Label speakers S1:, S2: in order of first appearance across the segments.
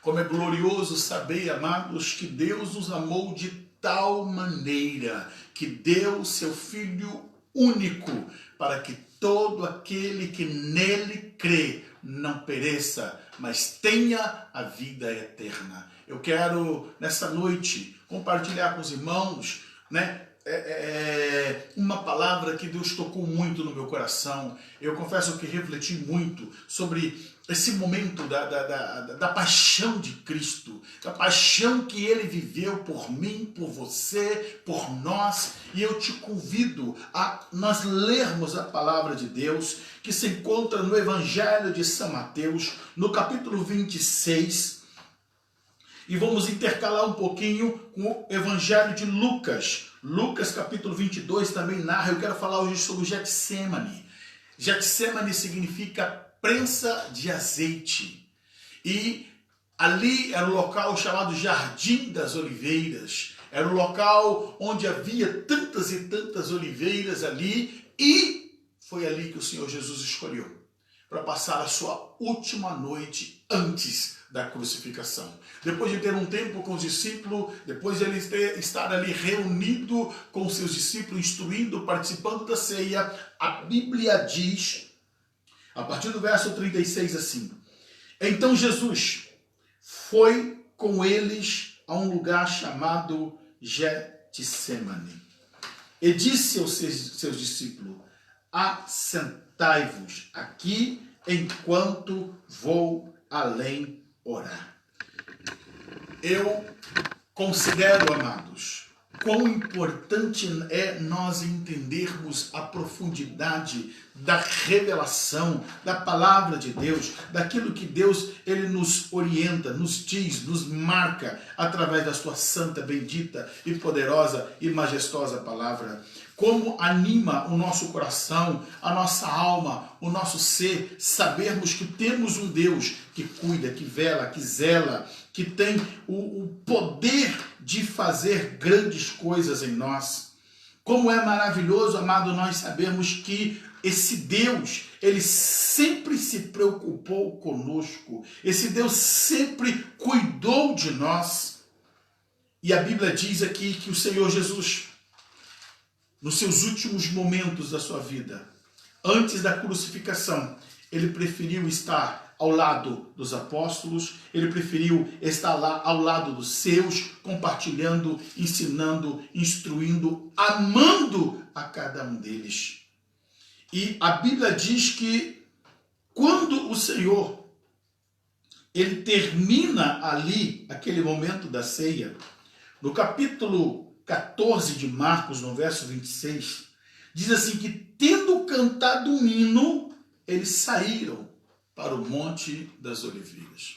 S1: Como é glorioso saber, amados, que Deus nos amou de tal maneira que deu seu Filho único para que todo aquele que nele crê não pereça, mas tenha a vida eterna. Eu quero, nessa noite, compartilhar com os irmãos, uma palavra que Deus tocou muito no meu coração. Eu confesso que refleti muito sobre esse momento da paixão de Cristo, da paixão que Ele viveu por mim, por você, por nós. E eu te convido a nós lermos a palavra de Deus, que se encontra no Evangelho de São Mateus, no capítulo 26, e vamos intercalar um pouquinho com o Evangelho de Lucas. Lucas capítulo 22 também narra. Eu quero falar hoje sobre o Getsemane. Getsemane significa prensa de azeite. E ali era um local chamado Jardim das Oliveiras. Era um local onde havia tantas e tantas oliveiras ali. E foi ali que o Senhor Jesus escolheu para passar a sua última noite antes da crucificação. Depois de ter um tempo com os discípulos, depois de ele estar ali reunido com os seus discípulos, instruindo, participando da ceia, a Bíblia diz, a partir do verso 36 assim: então Jesus foi com eles a um lugar chamado Getsemane e disse aos seus discípulos: assentai-vos aqui enquanto vou além orar. Eu considero, amados, quão importante é nós entendermos a profundidade da revelação da palavra de Deus, daquilo que Deus ele nos orienta, nos diz, nos marca através da sua santa, bendita e poderosa e majestosa palavra. Como anima o nosso coração, a nossa alma, o nosso ser, sabermos que temos um Deus que cuida, que vela, que zela, que tem o poder de fazer grandes coisas em nós. Como é maravilhoso, amado, nós sabermos que esse Deus, ele sempre se preocupou conosco. Esse Deus sempre cuidou de nós. E a Bíblia diz aqui que o Senhor Jesus, nos seus últimos momentos da sua vida, antes da crucificação, ele preferiu estar ao lado dos apóstolos, ele preferiu estar lá ao lado dos seus, compartilhando, ensinando, instruindo, amando a cada um deles. E a Bíblia diz que quando o Senhor, ele termina ali, aquele momento da ceia, no capítulo 14 de Marcos, no verso 26, diz assim que, tendo cantado um hino, eles saíram para o Monte das Oliveiras.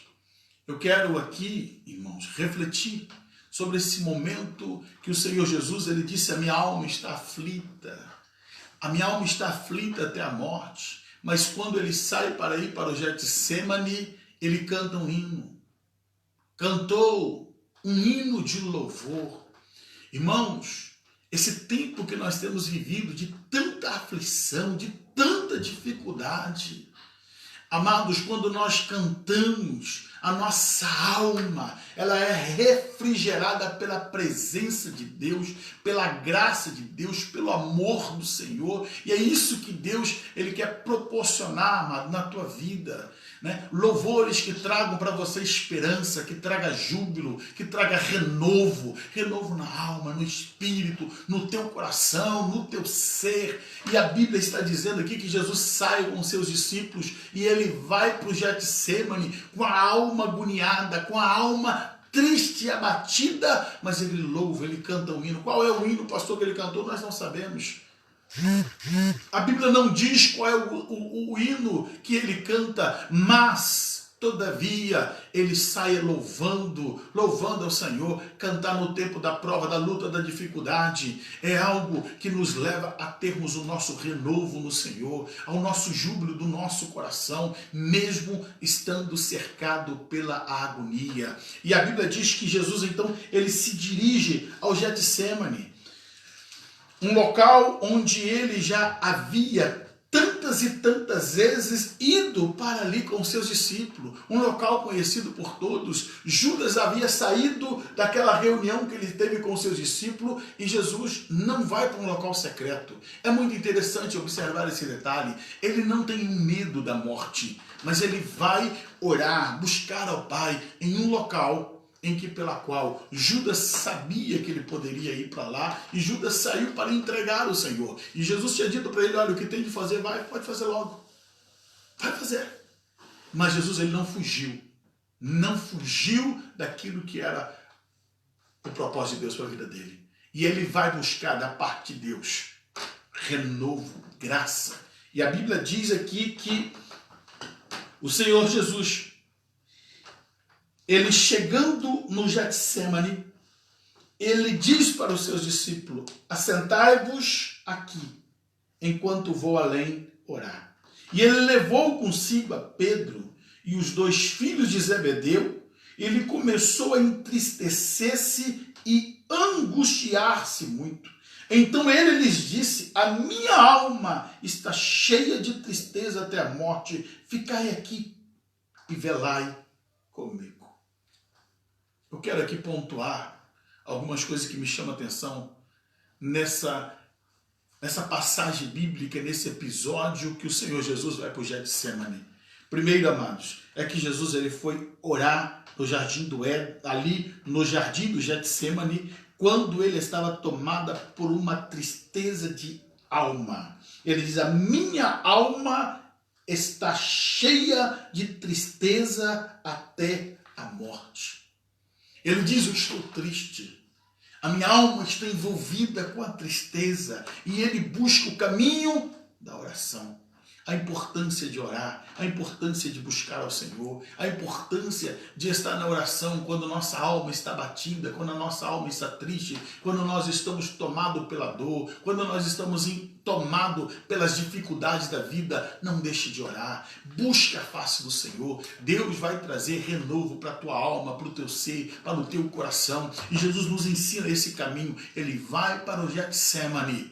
S1: Eu quero aqui, irmãos, refletir sobre esse momento que o Senhor Jesus, ele disse: a minha alma está aflita, a minha alma está aflita até a morte. Mas quando ele sai para ir para o Getsemane, ele canta um hino. Cantou um hino de louvor. Irmãos, esse tempo que nós temos vivido de tanta aflição, de tanta dificuldade, amados, quando nós cantamos, a nossa alma, ela é refrigerada pela presença de Deus, pela graça de Deus, pelo amor do Senhor. E é isso que Deus, ele quer proporcionar, amado, na tua vida. Louvores que tragam para você esperança, que traga júbilo, que traga renovo na alma, no espírito, no teu coração, no teu ser. E a Bíblia está dizendo aqui que Jesus sai com seus discípulos e ele vai para o Getsemane com a alma agoniada, com a alma triste e abatida, mas ele louva, ele canta um hino. Qual é o hino, pastor, que ele cantou? Nós não sabemos. A Bíblia não diz qual é o hino que ele canta, mas, todavia, ele sai louvando ao Senhor. Cantar no tempo da prova, da luta, da dificuldade, é algo que nos leva a termos o nosso renovo no Senhor, ao nosso júbilo do nosso coração, mesmo estando cercado pela agonia. E a Bíblia diz que Jesus, então, ele se dirige ao Getsemane, um local onde ele já havia tantas tantas e tantas vezes ido para ali com seus discípulos, um local conhecido por todos. Judas havia saído daquela reunião que ele teve com seus discípulos e Jesus não vai para um local secreto. É muito interessante observar esse detalhe. Ele não tem medo da morte, mas ele vai orar, buscar ao Pai em um local em que pela qual Judas sabia que ele poderia ir para lá, e Judas saiu para entregar o Senhor. E Jesus tinha dito para ele, olha, o que tem de fazer, vai, pode fazer logo. Vai fazer. Mas Jesus, ele não fugiu. Não fugiu daquilo que era o propósito de Deus para a vida dele. E ele vai buscar da parte de Deus renovo, graça. E a Bíblia diz aqui que o Senhor Jesus, ele chegando no Getsemane, ele diz para os seus discípulos, assentai-vos aqui, enquanto vou além orar. E ele levou consigo a Pedro e os 2 filhos de Zebedeu, ele começou a entristecer-se e angustiar-se muito. Então ele lhes disse, a minha alma está cheia de tristeza até a morte, ficai aqui e velai comigo. Eu quero aqui pontuar algumas coisas que me chamam a atenção nessa passagem bíblica, nesse episódio que o Senhor Jesus vai para o Getsemane. Primeiro, amados, é que Jesus ele foi orar no jardim do Éden, ali no jardim do Getsemane, quando ele estava tomado por uma tristeza de alma. Ele diz, a minha alma está cheia de tristeza até a morte. Ele diz, eu estou triste, a minha alma está envolvida com a tristeza, e ele busca o caminho da oração. A importância de orar, a importância de buscar ao Senhor, a importância de estar na oração quando nossa alma está batida, quando a nossa alma está triste, quando nós estamos tomados pela dor, quando nós estamos tomados pelas dificuldades da vida. Não deixe de orar, busque a face do Senhor. Deus vai trazer renovo para a tua alma, para o teu ser, para o teu coração. E Jesus nos ensina esse caminho. Ele vai para o Getsemane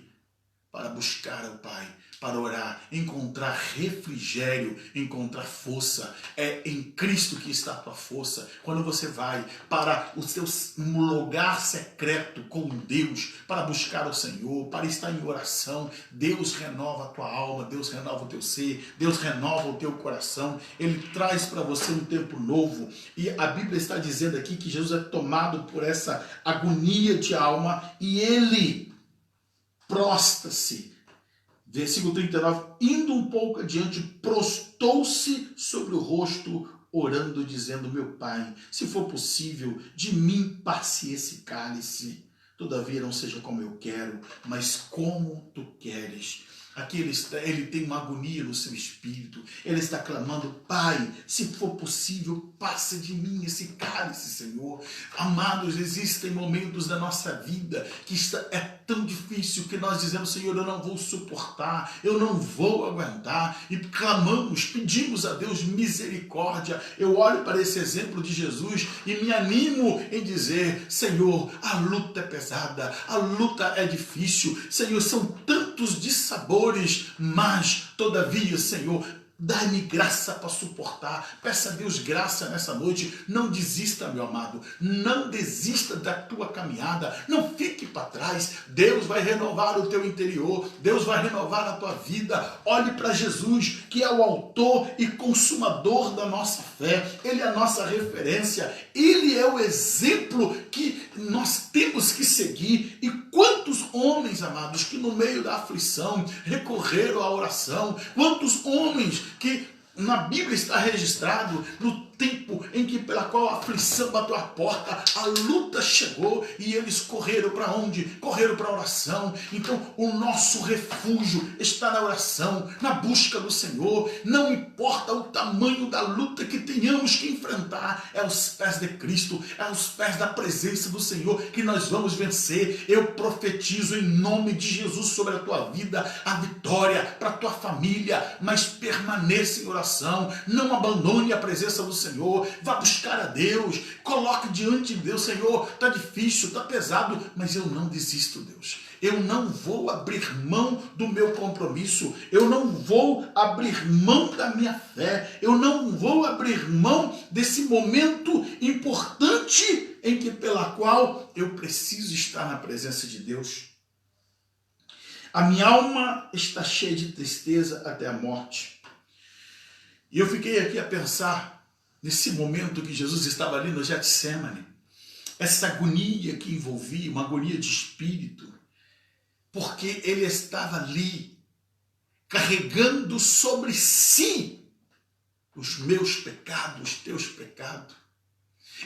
S1: para buscar ao Pai, para orar, encontrar refrigério, encontrar força. É em Cristo que está a tua força. Quando você vai para o seu lugar secreto com Deus, para buscar o Senhor, para estar em oração, Deus renova a tua alma, Deus renova o teu ser, Deus renova o teu coração. Ele traz para você um tempo novo. E a Bíblia está dizendo aqui que Jesus é tomado por essa agonia de alma e ele prostra-se. Versículo 39, indo um pouco adiante, prostou-se sobre o rosto, orando, dizendo, meu Pai, se for possível, de mim passe esse cálice. Todavia não seja como eu quero, mas como tu queres. Aqui ele tem uma agonia no seu espírito. Ele está clamando, Pai, se for possível, passe de mim esse cálice, Senhor. Amados, existem momentos da nossa vida que é tão difícil que nós dizemos, Senhor, eu não vou suportar, eu não vou aguentar. E clamamos, pedimos a Deus misericórdia. Eu olho para esse exemplo de Jesus e me animo em dizer, Senhor, a luta é pesada, a luta é difícil. Senhor, são tantos dissabores, mas, todavia, Senhor, dá-me graça para suportar. Peça a Deus graça nessa noite. Não desista, meu amado. Não desista da tua caminhada. Não fique para trás. Deus vai renovar o teu interior. Deus vai renovar a tua vida. Olhe para Jesus, que é o autor e consumador da nossa fé. Ele é a nossa referência. Ele é o exemplo que nós temos que seguir. E quantos homens, amados, que no meio da aflição recorreram à oração. Quantos homens que na Bíblia está registrado no tempo em que pela qual a aflição bateu a porta, a luta chegou e eles correram para onde? Correram para a oração. Então o nosso refúgio está na oração, na busca do Senhor. Não importa o tamanho da luta que tenhamos que enfrentar, é aos pés de Cristo, é aos pés da presença do Senhor que nós vamos vencer. Eu profetizo em nome de Jesus sobre a tua vida a vitória para a tua família, mas permaneça em oração, não abandone a presença do Senhor. Senhor, vá buscar a Deus, coloque diante de Deus, Senhor, está difícil, está pesado, mas eu não desisto, Deus. Eu não vou abrir mão do meu compromisso, eu não vou abrir mão da minha fé, eu não vou abrir mão desse momento importante em que pela qual eu preciso estar na presença de Deus. A minha alma está cheia de tristeza até a morte. E eu fiquei aqui a pensar nesse momento que Jesus estava ali no Getsemane, essa agonia que envolvia, uma agonia de espírito, porque ele estava ali carregando sobre si os meus pecados, os teus pecados.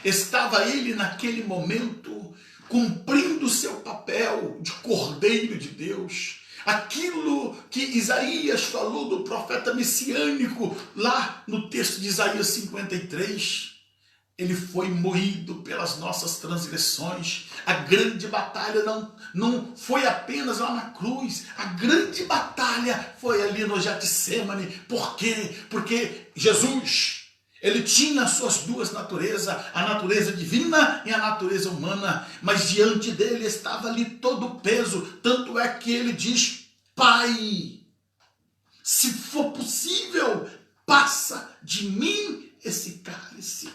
S1: Estava ele naquele momento cumprindo o seu papel de Cordeiro de Deus. Aquilo que Isaías falou do profeta messiânico, lá no texto de Isaías 53, ele foi moído pelas nossas transgressões. A grande batalha não foi apenas lá na cruz, a grande batalha foi ali no Getsemane. Por quê? Porque Jesus, ele tinha as suas duas naturezas, a natureza divina e a natureza humana, mas diante dele estava ali todo o peso, tanto é que ele diz: Pai, se for possível, passa de mim esse cálice.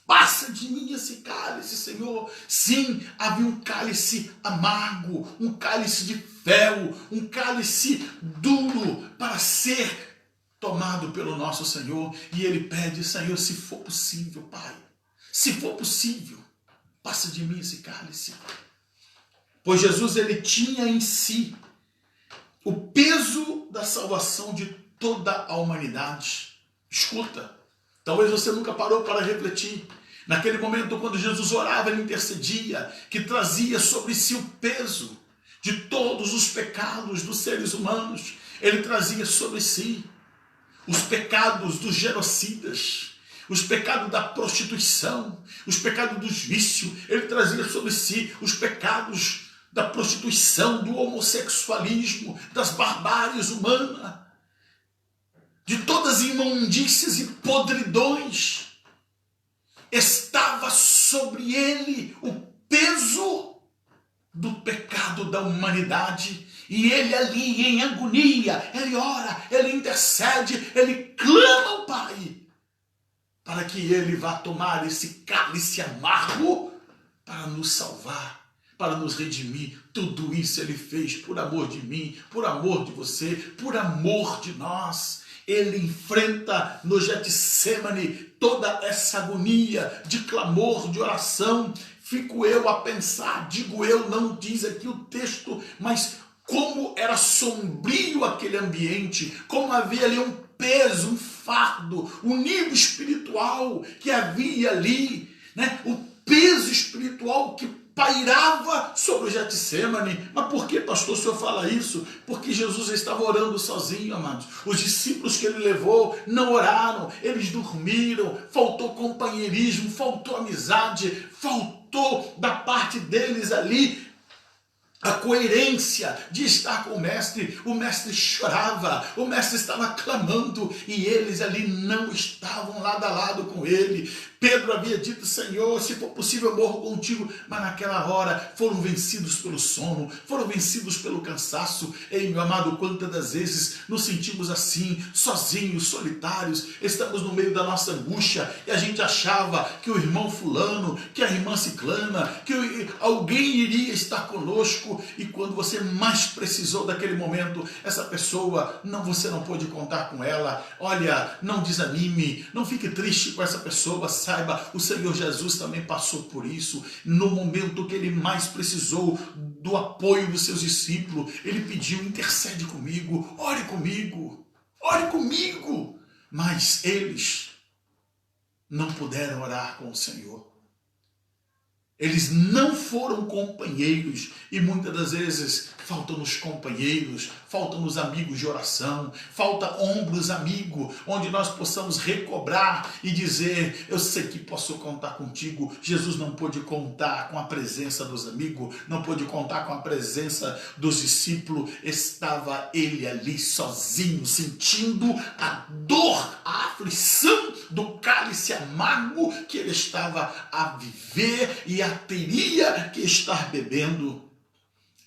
S1: Passa de mim esse cálice, Senhor. Sim, havia um cálice amargo, um cálice de fel, um cálice duro para ser tomado pelo nosso Senhor. E ele pede: Senhor, se for possível, Pai, se for possível, passa de mim esse cálice. Pois Jesus, ele tinha em si o peso da salvação de toda a humanidade. Escuta, talvez você nunca parou para refletir. Naquele momento, quando Jesus orava, ele intercedia, que trazia sobre si o peso de todos os pecados dos seres humanos. Ele trazia sobre si os pecados dos genocidas, os pecados da prostituição, os pecados dos vícios. Ele trazia sobre si os pecados da prostituição, do homossexualismo, das barbáries humanas, de todas as imundícias e podridões. Estava sobre ele o peso do pecado da humanidade. E ele ali em agonia, ele ora, ele intercede, ele clama ao Pai para que ele vá tomar esse cálice amargo para nos salvar, para nos redimir. Tudo isso ele fez por amor de mim, por amor de você, por amor de nós. Ele enfrenta no Getsemane toda essa agonia de clamor, de oração. Fico eu a pensar, digo eu, não diz aqui o texto, mas como era sombrio aquele ambiente, como havia ali um peso, um fardo, um nível espiritual que havia ali, né? O peso espiritual que pairava sobre o Getsemane. Mas por que, pastor, o senhor fala isso? Porque Jesus estava orando sozinho, amados. Os discípulos que ele levou não oraram, eles dormiram, faltou companheirismo, faltou amizade, faltou da parte deles ali a coerência de estar com o mestre. O mestre chorava, o mestre estava clamando e eles ali não estavam lado a lado com ele. Pedro havia dito: Senhor, se for possível eu morro contigo, mas naquela hora foram vencidos pelo sono, foram vencidos pelo cansaço. Ei, meu amado, quantas das vezes nos sentimos assim, sozinhos, solitários, estamos no meio da nossa angústia e a gente achava que o irmão fulano, que a irmã ciclana, que alguém iria estar conosco, e quando você mais precisou daquele momento, essa pessoa, você não pôde contar com ela. Olha, não desanime, não fique triste com essa pessoa, saiba, o Senhor Jesus também passou por isso. No momento que ele mais precisou do apoio dos seus discípulos, ele pediu: intercede comigo, ore comigo, ore comigo. Mas eles não puderam orar com o Senhor. Eles não foram companheiros e muitas das vezes faltam-nos companheiros, faltam-nos amigos de oração, falta ombros amigo, onde nós possamos recobrar e dizer, eu sei que posso contar contigo. Jesus não pôde contar com a presença dos amigos, não pôde contar com a presença dos discípulos, estava ele ali sozinho, sentindo a dor, a aflição do cálice amargo que ele estava a viver e teria que estar bebendo.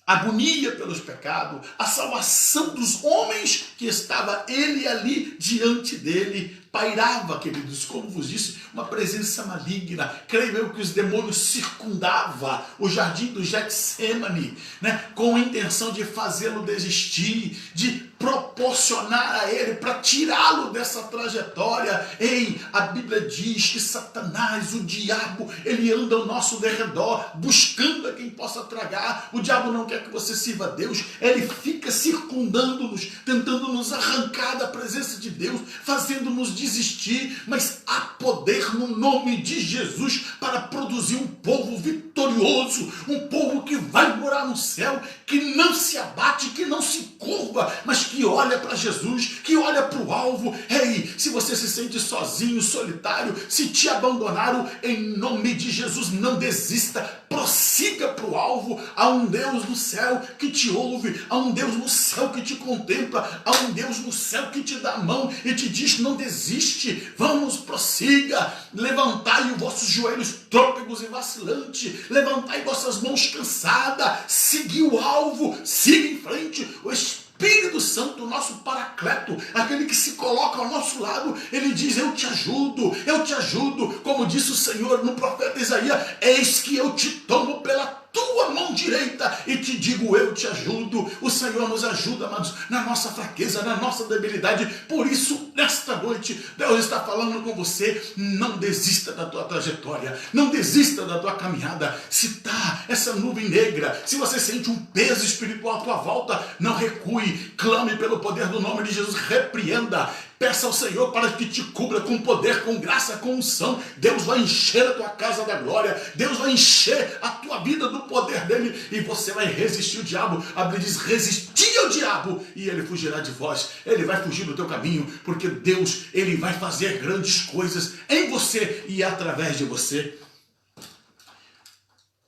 S1: Agonia pelos pecados, a salvação dos homens que estava ele ali diante dele, pairava, queridos, como vos disse, uma presença maligna. Creio eu que os demônios circundavam o jardim do Getsemane, né, com a intenção de fazê-lo desistir, de proporcionar a ele, para tirá-lo dessa trajetória. Ei, a Bíblia diz que Satanás, o diabo, ele anda ao nosso derredor, buscando a quem possa tragar. O diabo não quer que você sirva a Deus, ele fica circundando-nos, tentando nos arrancar da presença de Deus, fazendo-nos desistir, mas há poder no nome de Jesus para produzir um povo vitorioso, um povo que vai morar no céu, que não se abate, que não se curva, mas que olha para Jesus, que olha para o alvo. Ei, se você se sente sozinho, solitário, se te abandonaram, em nome de Jesus, não desista, prossiga para o alvo. Há um Deus no céu que te ouve, há um Deus no céu que te contempla, há um Deus no céu que te dá a mão e te diz, não desiste, vamos, prossiga, levantai os vossos joelhos trôpegos e vacilantes, levantai vossas mãos cansadas, segui o alvo, siga em frente. O Espírito Santo, nosso paracleto, aquele que se coloca ao nosso lado, ele diz, eu te ajudo, como disse o Senhor no profeta Isaías, eis que eu te tomo pela tua mão direita e te digo, eu te ajudo. O Senhor nos ajuda, amados, na nossa fraqueza, na nossa debilidade. Por isso, nesta noite, Deus está falando com você, não desista da tua trajetória, não desista da tua caminhada. Se está essa nuvem negra, se você sente um peso espiritual à tua volta, não recue, clame pelo poder do nome de Jesus, repreenda, peça ao Senhor para que te cubra com poder, com graça, com unção. Deus vai encher a tua casa da glória, Deus vai encher a tua vida do poder dele e você vai resistir ao diabo. A Bíblia diz, resistir ao diabo e ele fugirá de vós. Ele vai fugir do teu caminho, porque Deus, ele vai fazer grandes coisas em você e através de você.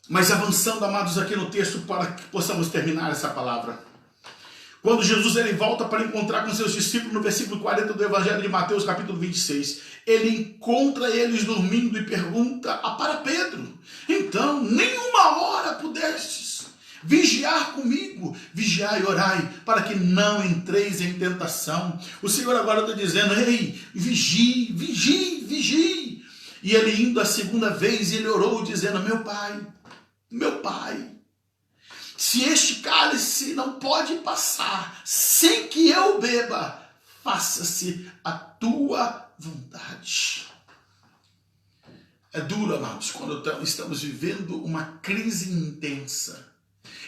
S1: Mas avançando, amados, aqui no texto para que possamos terminar essa palavra. Quando Jesus ele volta para encontrar com seus discípulos, no versículo 40 do Evangelho de Mateus, capítulo 26, ele encontra eles dormindo e pergunta para Pedro, então, nenhuma hora pudestes vigiar comigo, vigiai e orai, para que não entreis em tentação. O Senhor agora está dizendo, ei, vigie, vigie, vigie. E ele indo a segunda vez, ele orou dizendo, meu pai, se este cálice não pode passar sem que eu beba, faça-se a tua vontade. É duro, amados, quando estamos vivendo uma crise intensa.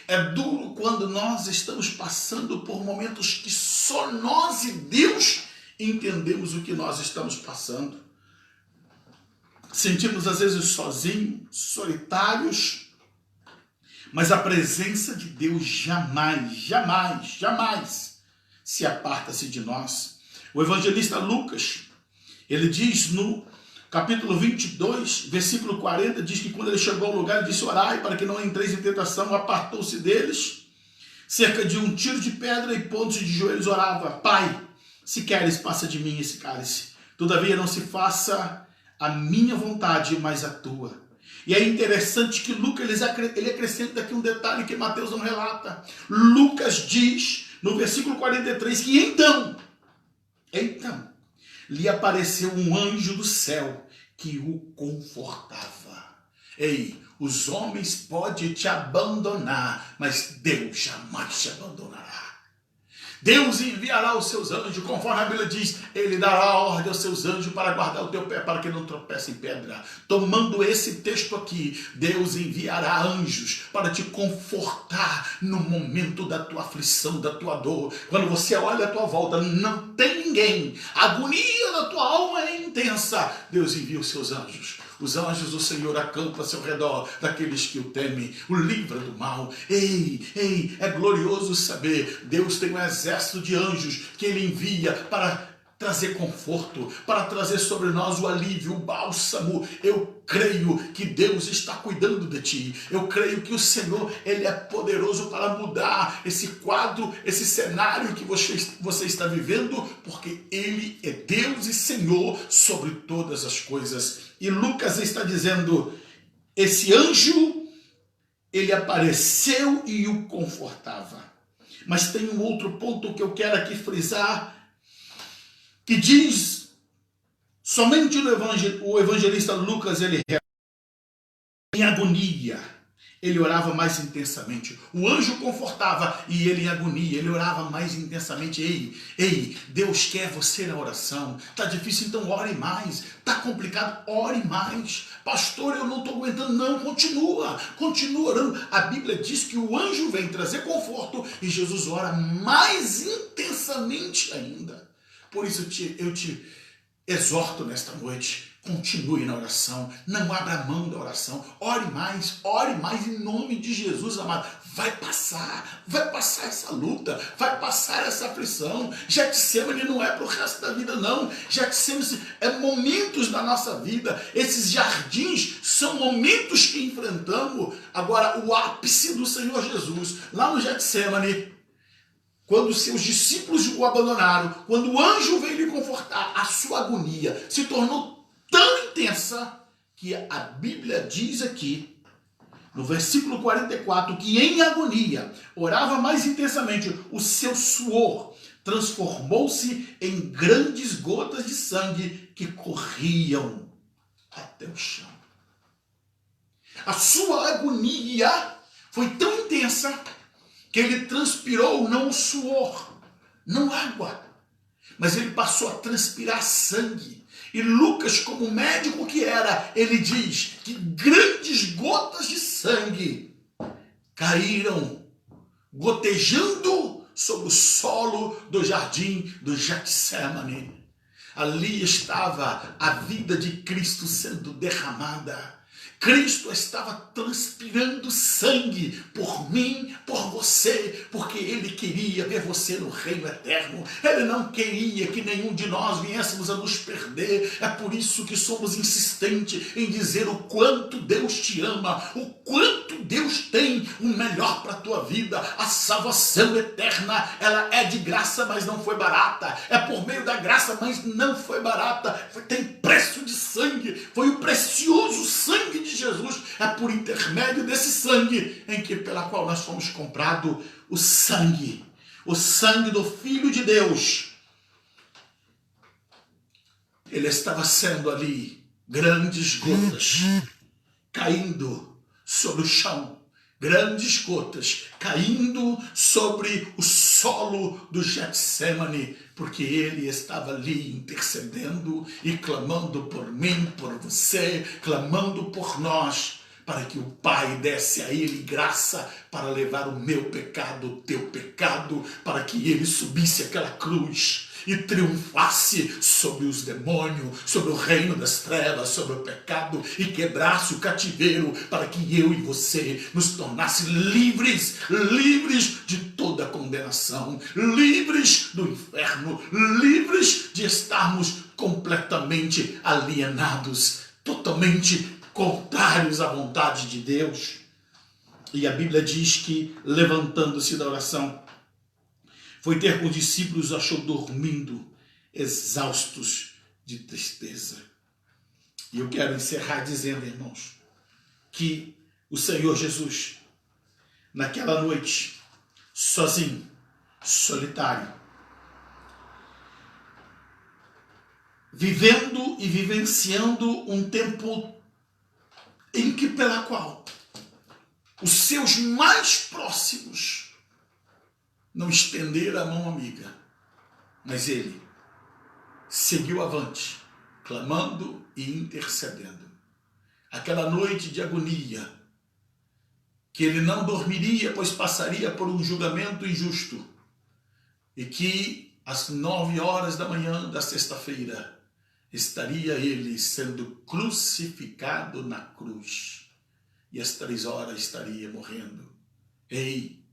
S1: É duro quando nós estamos passando por momentos que só nós e Deus entendemos o que nós estamos passando. Sentimos às vezes sozinhos, solitários, mas a presença de Deus jamais se aparta-se de nós. O evangelista Lucas, ele diz no capítulo 22, versículo 40, diz que quando ele chegou ao lugar, ele disse, orai para que não entreis em tentação, apartou-se deles, cerca de um tiro de pedra e pondo-se de joelhos orava, Pai, se queres, passa de mim esse cálice, todavia não se faça a minha vontade, mas a tua. E é interessante que Lucas ele acrescenta aqui um detalhe que Mateus não relata. Lucas diz no versículo 43 que então lhe apareceu um anjo do céu que o confortava. Ei, os homens podem te abandonar, mas Deus jamais te abandonará. Deus enviará os seus anjos, conforme a Bíblia diz, ele dará ordem aos seus anjos para guardar o teu pé, para que não tropece em pedra. Tomando esse texto aqui, Deus enviará anjos para te confortar no momento da tua aflição, da tua dor. Quando você olha à tua volta, não tem ninguém, a agonia da tua alma é intensa, Deus envia os seus anjos. Os anjos do Senhor acampam-se ao redor daqueles que o temem, o livra do mal. Ei, é glorioso saber, Deus tem um exército de anjos que Ele envia para trazer conforto, para trazer sobre nós o alívio, o bálsamo. Eu creio que Deus está cuidando de ti. Eu creio que o Senhor, Ele é poderoso para mudar esse quadro, esse cenário que você está vivendo, porque Ele é Deus e Senhor sobre todas as coisas. E Lucas está dizendo, esse anjo, ele apareceu e o confortava. Mas tem um outro ponto que eu quero aqui frisar, que diz, somente o evangelista Lucas, ele em agonia, ele orava mais intensamente. O anjo confortava e ele em agonia, ele orava mais intensamente. Ei, Deus quer você na oração. Tá difícil, então ore mais. Tá complicado, ore mais. Pastor, eu não estou aguentando. Não, continua orando. A Bíblia diz que o anjo vem trazer conforto e Jesus ora mais intensamente ainda. Por isso eu te exorto nesta noite, continue na oração, não abra mão da oração, ore mais em nome de Jesus, amado. Vai passar essa luta, vai passar essa aflição. Getsemane não é para o resto da vida, não. Getsemane é momentos da nossa vida, esses jardins são momentos que enfrentamos. Agora, o ápice do Senhor Jesus, lá no Getsemane, quando seus discípulos o abandonaram, quando o anjo veio lhe confortar, a sua agonia se tornou tão intensa que a Bíblia diz aqui, no versículo 44, que em agonia orava mais intensamente, o seu suor transformou-se em grandes gotas de sangue que corriam até o chão. A sua agonia foi tão intensa que ele transpirou não suor, não água, mas ele passou a transpirar sangue. E Lucas, como médico que era, ele diz que grandes gotas de sangue caíram, gotejando sobre o solo do jardim do Getsemane. Ali estava a vida de Cristo sendo derramada. Cristo estava transpirando sangue por mim, por você, porque Ele queria ver você no reino eterno. Ele não queria que nenhum de nós viéssemos a nos perder. É por isso que somos insistentes em dizer o quanto Deus te ama, o quanto Deus tem o melhor para a tua vida. A salvação eterna, ela é de graça, mas não foi barata. É por meio da graça, mas não foi barata. Tem preço de sangue, foi o precioso sangue de Jesus. É por intermédio desse sangue pela qual nós fomos comprados, o sangue do Filho de Deus. Ele estava sendo ali grandes gotas caindo sobre o chão, grandes gotas caindo sobre o solo do Getsemane, porque ele estava ali intercedendo e clamando por mim, por você, clamando por nós, para que o Pai desse a ele graça para levar o meu pecado, o teu pecado, para que ele subisse aquela cruz e triunfasse sobre os demônios, sobre o reino das trevas, sobre o pecado, e quebrasse o cativeiro, para que eu e você nos tornasse livres de toda condenação, livres do inferno, livres de estarmos completamente alienados, totalmente contrários à vontade de Deus. E a Bíblia diz que, levantando-se da oração, foi ter com os discípulos, achou dormindo, exaustos de tristeza. E eu quero encerrar dizendo, irmãos, que o Senhor Jesus, naquela noite, sozinho, solitário, vivendo e vivenciando um tempo em que, pela qual os seus mais próximos não estenderam a mão amiga, mas ele seguiu avante, clamando e intercedendo. Aquela noite de agonia, que ele não dormiria, pois passaria por um julgamento injusto, e que às 9 horas da manhã da sexta-feira, estaria ele sendo crucificado na cruz. E às 3 horas estaria morrendo. Ei,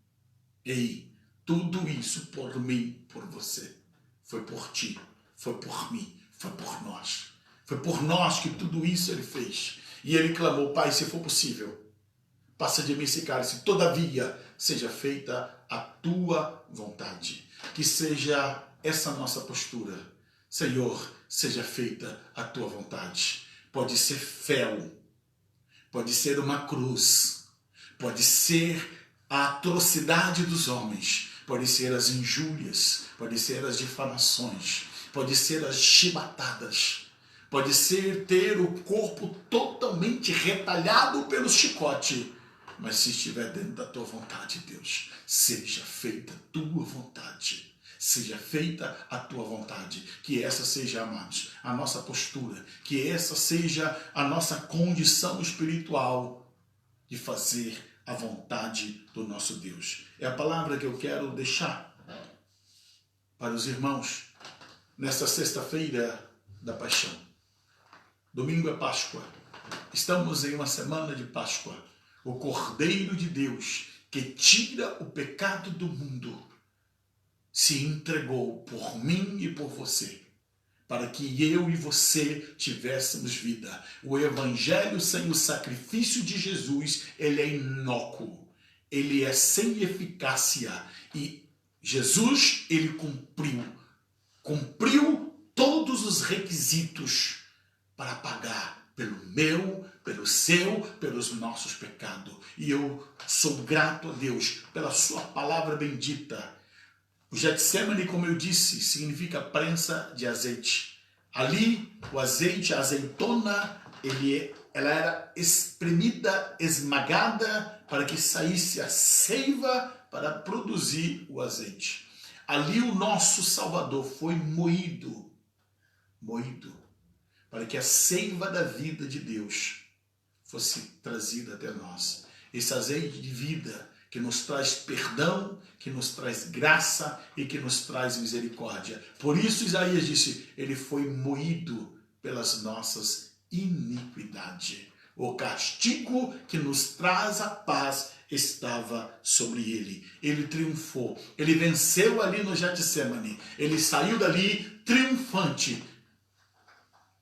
S1: tudo isso por mim, por você. Foi por ti, foi por mim, foi por nós. Foi por nós que tudo isso ele fez. E ele clamou: Pai, se for possível, passa de mim esse cálice. Todavia, seja feita a tua vontade. Que seja essa nossa postura. Senhor, seja feita a tua vontade. Pode ser fel, pode ser uma cruz, pode ser a atrocidade dos homens, pode ser as injúrias, pode ser as difamações, pode ser as chibatadas, pode ser ter o corpo totalmente retalhado pelo chicote, mas se estiver dentro da tua vontade, Deus, seja feita a tua vontade. Seja feita a tua vontade. Que essa seja, amados, a nossa postura. Que essa seja a nossa condição espiritual de fazer a vontade do nosso Deus. É a palavra que eu quero deixar para os irmãos nesta sexta-feira da Paixão. Domingo é Páscoa. Estamos em uma semana de Páscoa. O Cordeiro de Deus que tira o pecado do mundo se entregou por mim e por você, para que eu e você tivéssemos vida. O evangelho sem o sacrifício de Jesus, ele é inócuo, ele é sem eficácia. E Jesus, ele cumpriu todos os requisitos para pagar pelo meu, pelo seu, pelos nossos pecados. E eu sou grato a Deus pela sua palavra bendita. O Getsemane, como eu disse, significa prensa de azeite. Ali, o azeite, a azeitona, ela era espremida, esmagada, para que saísse a seiva para produzir o azeite. Ali o nosso Salvador foi moído, para que a seiva da vida de Deus fosse trazida até nós. Esse azeite de vida que nos traz perdão, que nos traz graça e que nos traz misericórdia. Por isso Isaías disse, ele foi moído pelas nossas iniquidades. O castigo que nos traz a paz estava sobre ele. Ele triunfou, ele venceu ali no Getsemane, ele saiu dali triunfante.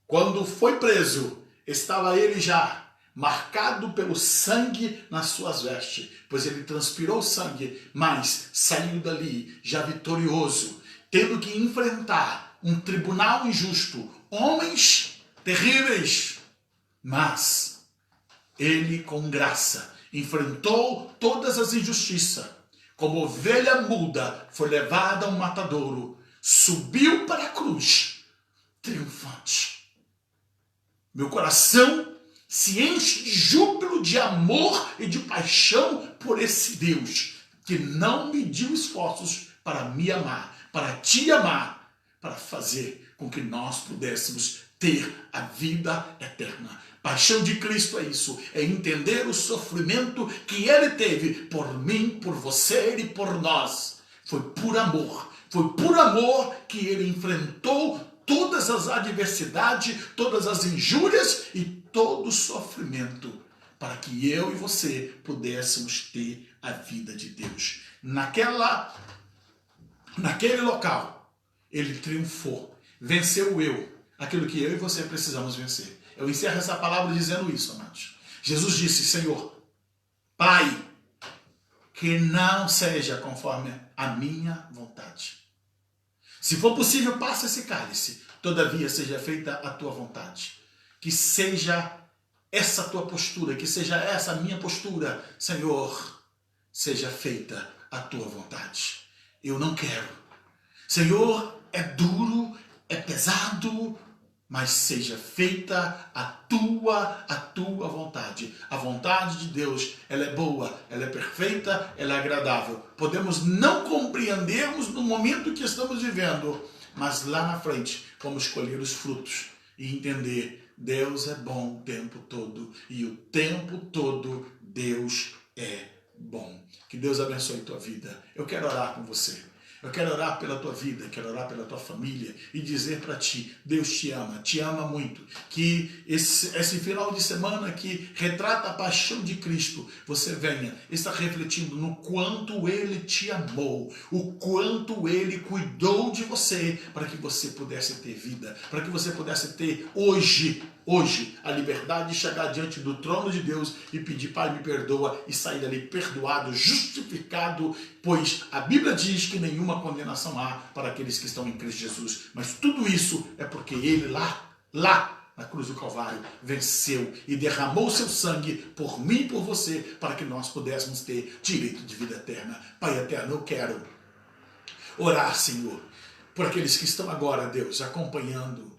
S1: Quando foi preso, estava ele já marcado pelo sangue nas suas vestes, pois ele transpirou sangue, mas saiu dali já vitorioso, tendo que enfrentar um tribunal injusto, homens terríveis, mas ele com graça enfrentou todas as injustiças, como ovelha muda foi levada ao matadouro, subiu para a cruz, triunfante. Meu coração se enche de júbilo, de amor e de paixão por esse Deus que não mediu esforços para me amar, para te amar, para fazer com que nós pudéssemos ter a vida eterna. Paixão de Cristo é isso, é entender o sofrimento que ele teve por mim, por você e por nós. Foi por amor que ele enfrentou todas as adversidades, todas as injúrias e todo o sofrimento, para que eu e você pudéssemos ter a vida de Deus. Naquele local, ele triunfou, venceu aquilo que eu e você precisamos vencer. Eu encerro essa palavra dizendo isso, amados. Jesus disse, Senhor, Pai, que não seja conforme a minha vontade. Se for possível, passa esse cálice. Todavia, seja feita a tua vontade. Que seja essa a tua postura, que seja essa a minha postura. Senhor, seja feita a tua vontade. Eu não quero. Senhor, é duro, é pesado, mas seja feita a tua vontade. A vontade de Deus, ela é boa, ela é perfeita, ela é agradável. Podemos não compreendermos no momento que estamos vivendo, mas lá na frente vamos colher os frutos e entender, Deus é bom o tempo todo e o tempo todo Deus é bom. Que Deus abençoe tua vida. Eu quero orar com você. Eu quero orar pela tua vida, quero orar pela tua família e dizer para ti, Deus te ama muito. Que esse final de semana que retrata a paixão de Cristo, você venha estar refletindo no quanto Ele te amou, o quanto Ele cuidou de você para que você pudesse ter vida, para que você pudesse ter hoje, a liberdade de chegar diante do trono de Deus e pedir, Pai, me perdoa, e sair dali perdoado, justificado, pois a Bíblia diz que nenhuma condenação há para aqueles que estão em Cristo Jesus. Mas tudo isso é porque Ele lá na cruz do Calvário venceu e derramou seu sangue por mim e por você, para que nós pudéssemos ter direito de vida eterna. Pai eterno, eu quero orar, Senhor, por aqueles que estão agora, Deus, acompanhando,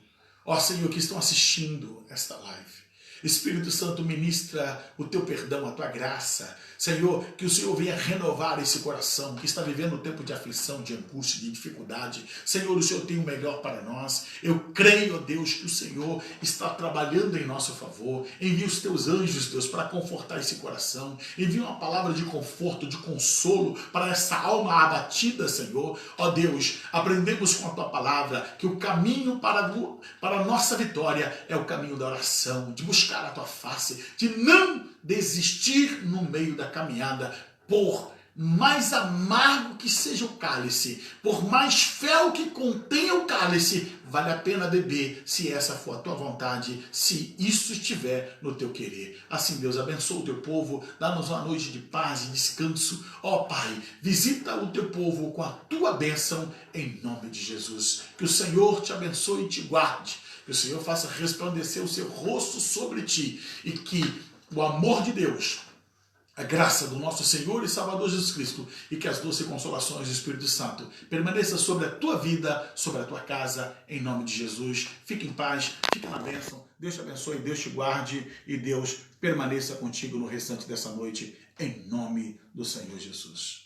S1: ó Senhor, que estão assistindo esta live. Espírito Santo, ministra o teu perdão, a tua graça. Senhor, que o Senhor venha renovar esse coração que está vivendo um tempo de aflição, de angústia, de dificuldade. Senhor, o Senhor tem o melhor para nós. Eu creio, ó Deus, que o Senhor está trabalhando em nosso favor. Envia os teus anjos, Deus, para confortar esse coração. Envia uma palavra de conforto, de consolo para essa alma abatida, Senhor. Ó Deus, aprendemos com a tua palavra que o caminho para a nossa vitória é o caminho da oração, de buscar a tua face, de não desistir no meio da caminhada, por mais amargo que seja o cálice, por mais fel que contenha o cálice, vale a pena beber, se essa for a tua vontade, se isso estiver no teu querer. Assim, Deus, abençoa o teu povo, dá-nos uma noite de paz e descanso. Ó Pai, visita o teu povo com a tua bênção, em nome de Jesus. Que o Senhor te abençoe e te guarde, que o Senhor faça resplandecer o seu rosto sobre ti, e que o amor de Deus, a graça do nosso Senhor e Salvador Jesus Cristo e que as doces consolações do Espírito Santo permaneçam sobre a tua vida, sobre a tua casa, em nome de Jesus. Fique em paz, fique na bênção. Deus te abençoe, Deus te guarde e Deus permaneça contigo no restante dessa noite, em nome do Senhor Jesus.